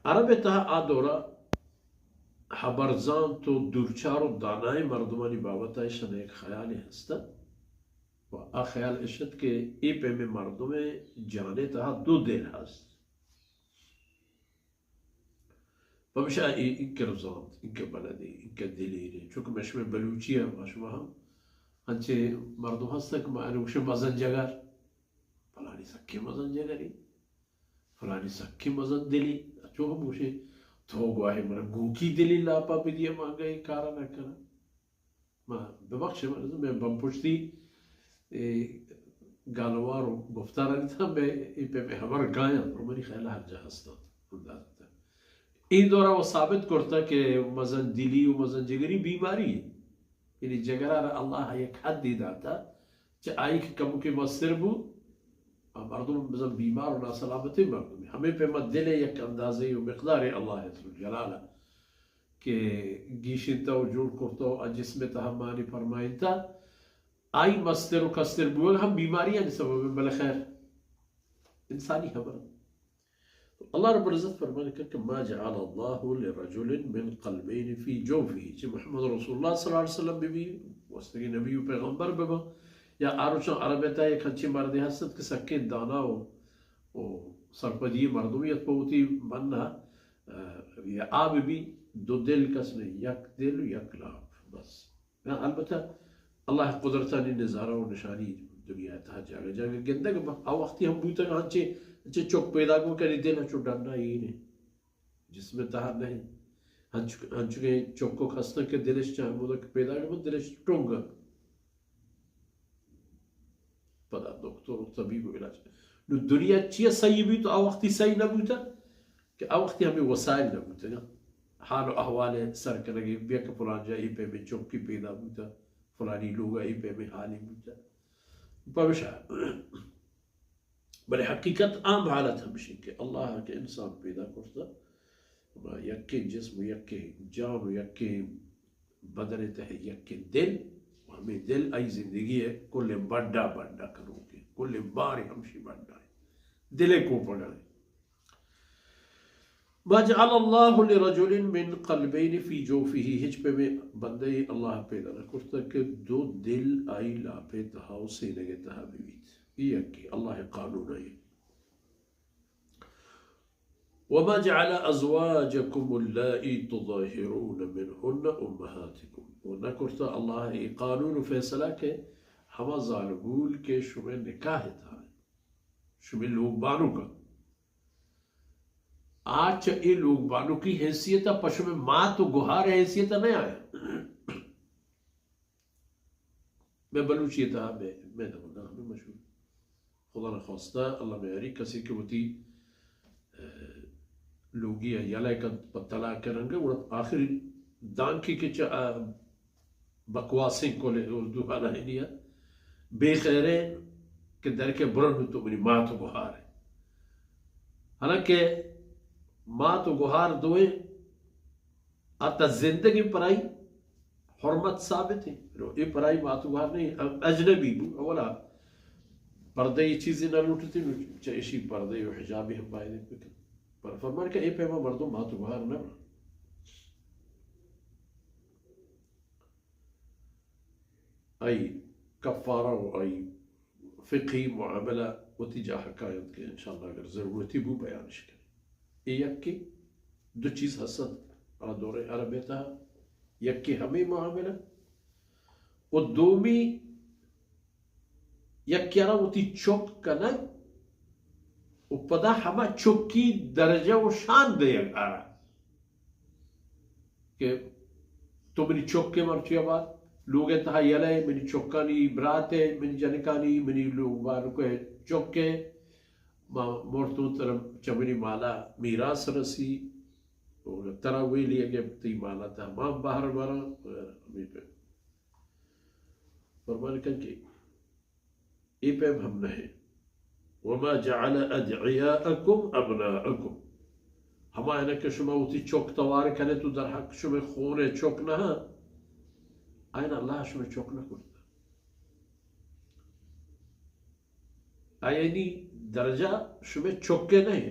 عربتا آدورا حبرزان تو دورچار و دانای مردمانی بابتایشان یک خیالی هستا و آ خیال اشد که ای پیم مردم جانه تا دو دل هست فمشا این که رزاند این که بلدی این که دلیری چون که مشمه بلوچیه مشمه هم هنچه مردم هستا که ما انوشه مزنجگر فلانی سکی مزنجگری فلانی سکی مزن دلی چون هم موشه تو گواهی من گوکی دلی لاپا بدیه مانگای کارا نکنه ما ببخشه من بمپشتی گالوار و گفتار نیستم به این به همه گاین رومانی خیلی هر جا هستند این دوره و ثابت کرده که مزن دلی و مزن جگری بیماری یعنی جگر را الله یک حدی داده چه آیی که کمو که مستر بود مردم مثلا بیمار و ناسلامتی مردمی همه به دل یک اندازه و مقدار الله جلاله که گیشینتا و جور کرتا و جسمتا همانی فرمایتا آی مستر و کستر بول هم بیماری یعنی سبب بالخير انسانی خبر الله رب العزت فرمانه که ما جعل الله لرجل من قلبين في جوفه چه محمد رسول الله صلی الله علیه وسلم ببی واسطه نبی و پیغمبر ببا یا آروچان عربیتا یک هنچی مردی هستد که سکین دانا و سرپدی مردمیت پوتی منها یا آب بی دو دل کس نه یک دل و یک لاب بس البته الله قدرتانی نظاره و نشانی دنیا تا جاگه گنده که آ وقتی هم بوده که هنچه چوک پیدا کو کنی دل هنچو ڈرنا ہی نہیں جسم تحر نہیں هنچو که چوک کو خسته که دلش چاہم بوده که پیدا کنی دلش ٹونگا پدا دکتر و طبیب و علاج نو دنیا چیه صحیح بھی تو آ وقتی صحیح نبوده که آ وقتی همی وسائل نبوده حال و احوال سر کنگی بیا که فلان جایی پہ میں چوکی پیدا بوده فلانی لوگ ای پہ میں حالی بوده فمشا بل حقیقت عام حالت همشین که الله که انسان پیدا کرده و یکی جسم و یکی جان و یکی بدن ته یکی دل و همین دل ای زندگی ہے کل بڑا بڑا کرو گے کل باری همشی بڑا ہے دل کو پڑھائے ما جعل الله لرجل من قلبين في جوفه هیچ پہ میں بندے اللہ پیدا نہ کرتا کہ دو دل آئی لا پہ تہاو سینگے تہا بیوید یہ کہ اللہ قانون ہے وما جعل ازواجكم اللائي تظاهرون منهن امهاتكم ونہ کرتا اللہ قانون فیصلہ کے ہما ظالمول کے شمع نکاح تھا شمع لوگ بانو کا آج یہ لوگ بانو کی حیثیت پشم مات و گہار حیثیت نہیں آیا میں بلوچی تھا میں دماغ ہمیں مشہور خدا نخواستہ اللہ میاری کسی کے ہوتی لوگی یا لیکن پتلا کریں گے اور آخری دان کی کہ بکواسیں کو لے اردو والا ہی نہیں بے خیرے کہ در کے برن تو میری مات و گہار ہے حالانکہ مات و گہار دوئے آتا زندگی پرائی حرمت ثابت ہے یہ پرائی مات و گہار نہیں اجنبی بو اولا پردے یہ چیزیں نہ لوٹتی چاہیشی پردے و حجابی ہم بائے دیں پر فرمان کہ اے پیما مردم مات و گہار نہ ای کفارہ و ای فقہی معاملہ و تجاہ حکایت کے انشاءاللہ اگر ضرورتی بو بیانش کریں یکی دو چیز حسد دور عربیتا یکی ہمیں معاملہ و دومی یکی را وتی چوک کنا و پدا ہما چوکی درجہ و شان دے یک آرا کہ تو منی چوک کے مرچی آباد لوگ انتہا یلے منی چوکانی برات ہے منی جنکانی منی لوگ بارو کے چوک کے مورتو ترم چمنی مالا میراث رسی اور تراوی لیا گیا تی مالا تمام باہر بارا ہمیں پہ فرمان کن کہ ای پہ ہم نہیں وما جعل ادعیاءکم ابناءکم ہما ہے کہ شما ہوتی چوک توار کنے تو در حق شما خون چوک نہ آئین اللہ شما چوک نہ کرتا آئینی درجہ شما چوکے نہیں